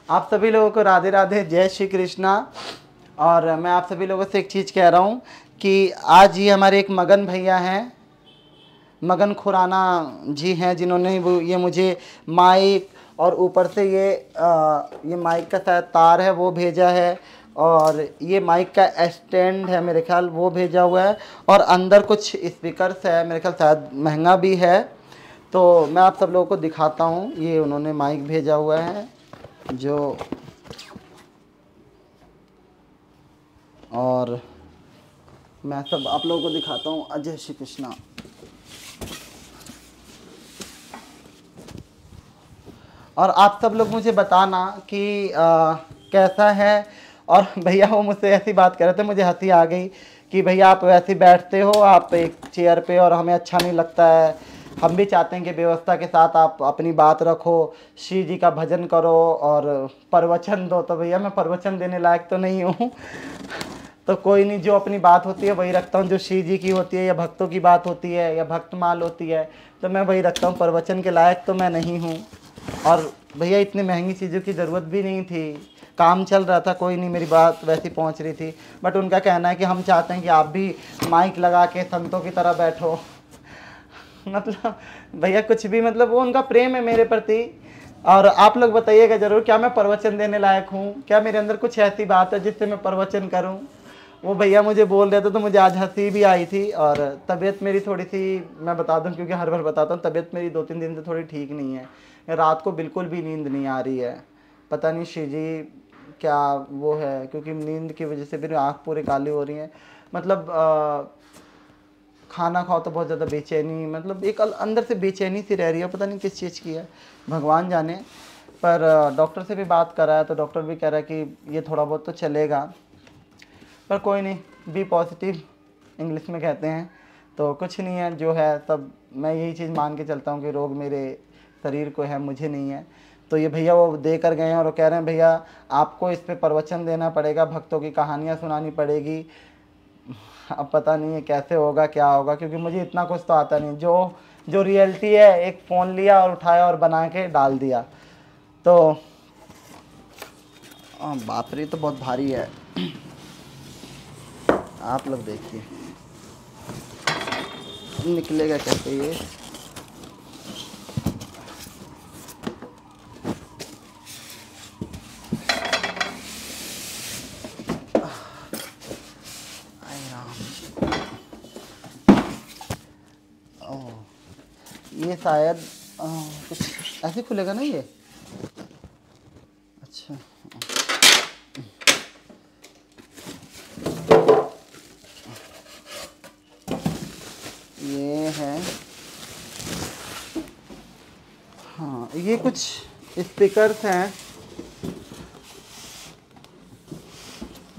आप सभी लोगों को राधे राधे, जय श्री कृष्णा। और मैं आप सभी लोगों से एक चीज़ कह रहा हूँ कि आज ही हमारे एक मगन भैया हैं, मगन खुराना जी हैं, जिन्होंने वो ये मुझे माइक और ऊपर से ये माइक का शायद तार है वो भेजा है, और ये माइक का स्टैंड है मेरे ख्याल वो भेजा हुआ है, और अंदर कुछ स्पीकर्स है मेरे ख्याल, शायद महंगा भी है। तो मैं आप सब लोगों को दिखाता हूँ, ये उन्होंने माइक भेजा हुआ है जो, और मैं सब आप लोगों को दिखाता हूँ। अजय श्री कृष्णा। और आप सब लोग मुझे बताना कि कैसा है। और भैया वो मुझसे ऐसी बात कर रहे थे, मुझे हंसी आ गई कि भैया आप वैसे बैठते हो आप एक चेयर पे और हमें अच्छा नहीं लगता है, हम भी चाहते हैं कि व्यवस्था के साथ आप अपनी बात रखो, श्री जी का भजन करो और प्रवचन दो। तो भैया मैं प्रवचन देने लायक तो नहीं हूँ तो कोई नहीं, जो अपनी बात होती है वही रखता हूँ, जो श्री जी की होती है या भक्तों की बात होती है या भक्तमाल होती है तो मैं वही रखता हूँ, प्रवचन के लायक तो मैं नहीं हूँ। और भैया इतनी महंगी चीज़ों की ज़रूरत भी नहीं थी, काम चल रहा था, कोई नहीं, मेरी बात वैसी पहुंच रही थी। बट उनका कहना है कि हम चाहते हैं कि आप भी माइक लगा के संतों की तरह बैठो मतलब भैया कुछ भी, मतलब वो उनका प्रेम है मेरे प्रति। और आप लोग बताइएगा ज़रूर, क्या मैं प्रवचन देने लायक हूँ? क्या मेरे अंदर कुछ ऐसी बात है जिससे मैं प्रवचन करूँ? वो भैया मुझे बोल रहे थे तो मुझे आज हंसी भी आई थी। और तबीयत मेरी थोड़ी सी, मैं बता दूं क्योंकि हर बार बताता हूँ, तबीयत मेरी 2-3 दिन से थोड़ी ठीक नहीं है, रात को बिल्कुल भी नींद नहीं आ रही है, पता नहीं श्री जी क्या वो है, क्योंकि नींद की वजह से मेरी आँख पूरी काली हो रही है। मतलब खाना खाओ तो बहुत ज़्यादा बेचैनी, मतलब एक अंदर से बेचैनी सी रह रही है, पता नहीं किस चीज़ की है, भगवान जाने। पर डॉक्टर से भी बात करा है तो डॉक्टर भी कह रहा है कि ये थोड़ा बहुत तो चलेगा, पर कोई नहीं, बी पॉजिटिव इंग्लिश में कहते हैं, तो कुछ नहीं है, जो है सब मैं यही चीज़ मान के चलता हूँ कि रोग मेरे शरीर को है, मुझे नहीं है। तो ये भैया वो दे कर गए हैं और वो कह रहे हैं भैया आपको इस पे प्रवचन देना पड़ेगा, भक्तों की कहानियाँ सुनानी पड़ेगी। अब पता नहीं है कैसे होगा क्या होगा, क्योंकि मुझे इतना कुछ तो आता नहीं, जो जो रियलिटी है, एक फ़ोन लिया और उठाया और बना के डाल दिया। तो बाप रे तो बहुत भारी है, आप लोग देखिए निकलेगा कैसे ये। ये शायद कुछ ऐसे खुलेगा ना ये, अच्छा ये है, हाँ ये कुछ स्पीकर्स हैं,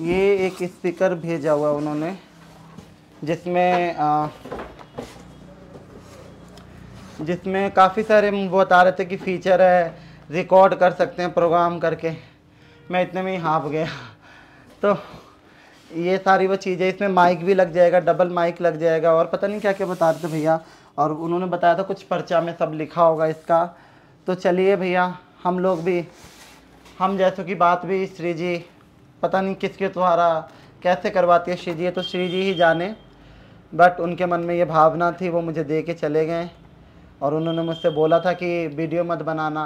ये एक स्पीकर भेजा हुआ उन्होंने जिसमें काफ़ी सारे वो बता रहे थे कि फ़ीचर है, रिकॉर्ड कर सकते हैं प्रोग्राम करके। मैं इतने में ही हाँफ गया तो ये सारी वो चीज़ें, इसमें माइक भी लग जाएगा, डबल माइक लग जाएगा, और पता नहीं क्या क्या बता रहे थे भैया। और उन्होंने बताया था कुछ पर्चा में सब लिखा होगा इसका। तो चलिए भैया, हम लोग भी, हम जैसों की बात भी श्री जी पता नहीं किसके द्वारा कैसे करवाती है श्री जी, तो श्री जी ही जाने। बट उनके मन में ये भावना थी, वो मुझे दे के चले गए। और उन्होंने मुझसे बोला था कि वीडियो मत बनाना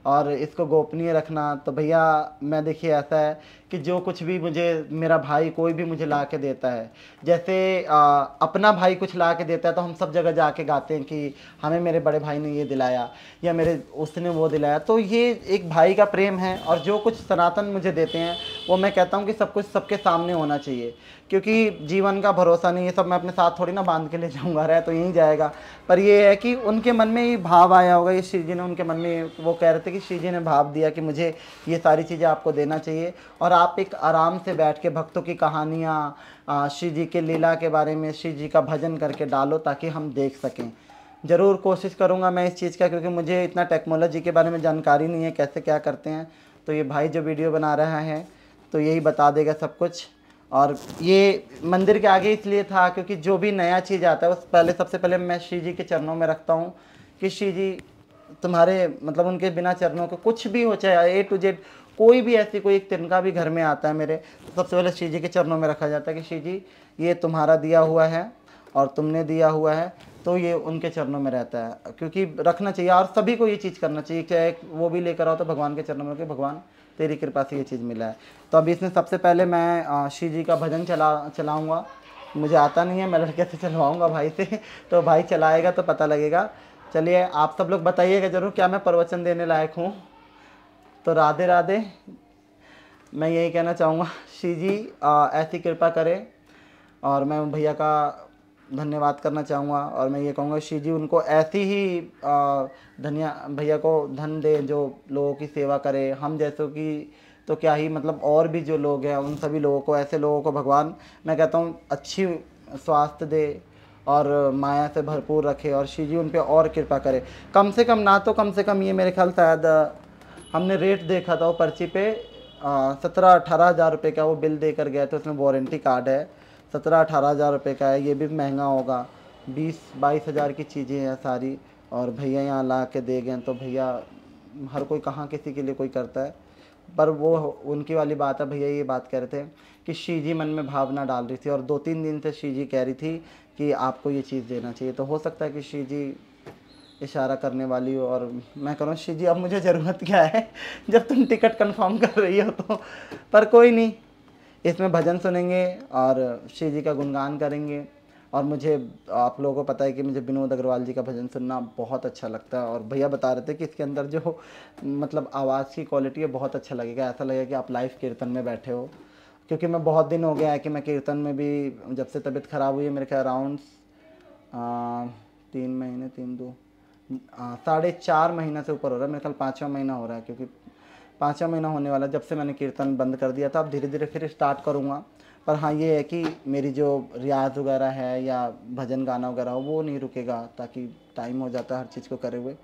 और इसको गोपनीय रखना। तो भैया मैं देखिए ऐसा है कि जो कुछ भी मुझे मेरा भाई कोई भी मुझे ला के देता है, जैसे अपना भाई कुछ ला के देता है तो हम सब जगह जाके गाते हैं कि हमें मेरे बड़े भाई ने ये दिलाया या मेरे उसने वो दिलाया। तो ये एक भाई का प्रेम है, और जो कुछ सनातन मुझे देते हैं वो मैं कहता हूँ कि सब कुछ सबके सामने होना चाहिए, क्योंकि जीवन का भरोसा नहीं, ये सब मैं अपने साथ थोड़ी ना बांध के ले जाऊँगा, रह तो यहीं जाएगा। पर ये है कि उनके मन में ये भाव आया होगा, ये श्री जी ने उनके मन में, वो कह रहे थे कि श्री जी ने भाव दिया कि मुझे ये सारी चीज़ें आपको देना चाहिए, और आप एक आराम से बैठ के भक्तों की कहानियाँ, श्री जी के लीला के बारे में, श्री जी का भजन करके डालो ताकि हम देख सकें। ज़रूर कोशिश करूँगा मैं इस चीज़ का, क्योंकि मुझे इतना टेक्नोलॉजी के बारे में जानकारी नहीं है कैसे क्या करते हैं। तो ये भाई जो वीडियो बना रहा है तो यही बता देगा सब कुछ। और ये मंदिर के आगे इसलिए था क्योंकि जो भी नया चीज़ आता है उस पहले, सबसे पहले मैं श्री जी के चरणों में रखता हूँ कि श्री जी तुम्हारे, मतलब उनके बिना चरणों के कुछ भी हो, चाहे A to Z कोई भी ऐसी कोई एक तिनका भी घर में आता है मेरे, तो सबसे पहले श्री जी के चरणों में रखा जाता है कि श्री जी ये तुम्हारा दिया हुआ है और तुमने दिया हुआ है, तो ये उनके चरणों में रहता है, क्योंकि रखना चाहिए और सभी को ये चीज़ करना चाहिए। चाहे वो भी लेकर आओ तो भगवान के चरणों में कि भगवान तेरी कृपा से ये चीज़ मिला है। तो अभी इसमें सबसे पहले मैं श्री जी का भजन चलाऊँगा। मुझे आता नहीं है, मैं लड़के से चलवाऊँगा, भाई से, तो भाई चलाएगा तो पता लगेगा। चलिए आप सब लोग बताइएगा ज़रूर क्या मैं प्रवचन देने लायक हूँ। तो राधे राधे। मैं यही कहना चाहूँगा, श्री जी ऐसी कृपा करें, और मैं भैया का धन्यवाद करना चाहूँगा। और मैं ये कहूँगा श्री जी उनको ऐसी ही भैया को धन दे जो लोगों की सेवा करे, हम जैसों की तो क्या ही, मतलब और भी जो लोग हैं उन सभी लोगों को, ऐसे लोगों को भगवान मैं कहता हूँ अच्छी स्वास्थ्य दे और माया से भरपूर रखे, और श्री जी उन पर और कृपा करे। कम से कम ना तो कम से कम ये मेरे ख्याल शायद हमने रेट देखा था वो पर्ची पे 17-18 हज़ार रुपये का वो बिल देकर गए थे, उसमें वारंटी कार्ड है, 17-18 हज़ार रुपये का है। ये भी महंगा होगा, 20-22 हज़ार की चीज़ें हैं सारी, और भैया यहाँ ला के दे गए। तो भैया हर कोई कहाँ किसी के लिए कोई करता है, पर वो उनकी वाली बात है। भैया ये बात कह रहे थे कि श्री जी मन में भावना डाल रही थी, और 2-3 दिन से श्री जी कह रही थी कि आपको ये चीज़ देना चाहिए। तो हो सकता है कि श्री जी इशारा करने वाली हो, और मैं कह रहा हूँ श्री जी अब मुझे ज़रूरत क्या है जब तुम टिकट कंफर्म कर रही हो तो। पर कोई नहीं, इसमें भजन सुनेंगे और श्री जी का गुणगान करेंगे। और मुझे, आप लोगों को पता है कि मुझे विनोद अग्रवाल जी का भजन सुनना बहुत अच्छा लगता है, और भैया बता रहे थे कि इसके अंदर जो मतलब आवाज़ की क्वालिटी है बहुत अच्छा लगेगा, ऐसा लगेगा कि आप लाइव कीर्तन में बैठे हो। क्योंकि मैं बहुत दिन हो गया है कि मैं कीर्तन में भी, जब से तबीयत ख़राब हुई है, मेरे ख्याल अराउंड 3 महीने 4.5 महीना से ऊपर हो रहा है, मेरे ख्याल 5वां महीना हो रहा है, क्योंकि 5वां महीना होने वाला जब से मैंने कीर्तन बंद कर दिया था। अब धीरे धीरे फिर स्टार्ट करूँगा। पर हाँ ये है कि मेरी जो रियाज वगैरह है या भजन गाना वगैरह हो वो नहीं रुकेगा, ताकि टाइम हो जाता है हर चीज़ को करे हुए।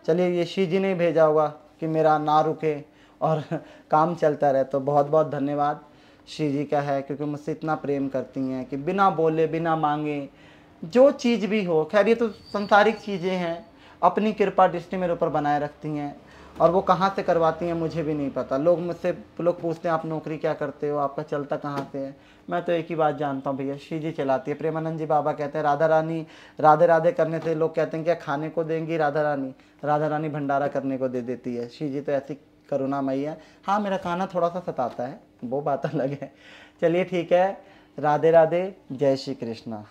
चलिए, ये श्री जी ने भेजा होगा कि मेरा ना रुके और काम चलता रहे। तो बहुत बहुत धन्यवाद श्री जी का है, क्योंकि मुझसे इतना प्रेम करती हैं कि बिना बोले बिना मांगे जो चीज़ भी हो, खैर ये तो संसारिक चीज़ें हैं, अपनी कृपा दृष्टि मेरे ऊपर बनाए रखती हैं। और वो कहाँ से करवाती हैं मुझे भी नहीं पता। लोग मुझसे पूछते हैं आप नौकरी क्या करते हो, आपका चलता कहाँ से है। मैं तो एक ही बात जानता हूँ भैया, श्री जी चलाती है। प्रेमानंद जी बाबा कहते हैं राधा रानी राधे राधे करने से लोग कहते हैं क्या खाने को देंगी राधा रानी भंडारा करने को दे देती है। श्री जी तो ऐसी करुणामयी है। हाँ मेरा खाना थोड़ा सा सताता है, वो बात अलग है। चलिए ठीक है, राधे राधे, जय श्री कृष्णा।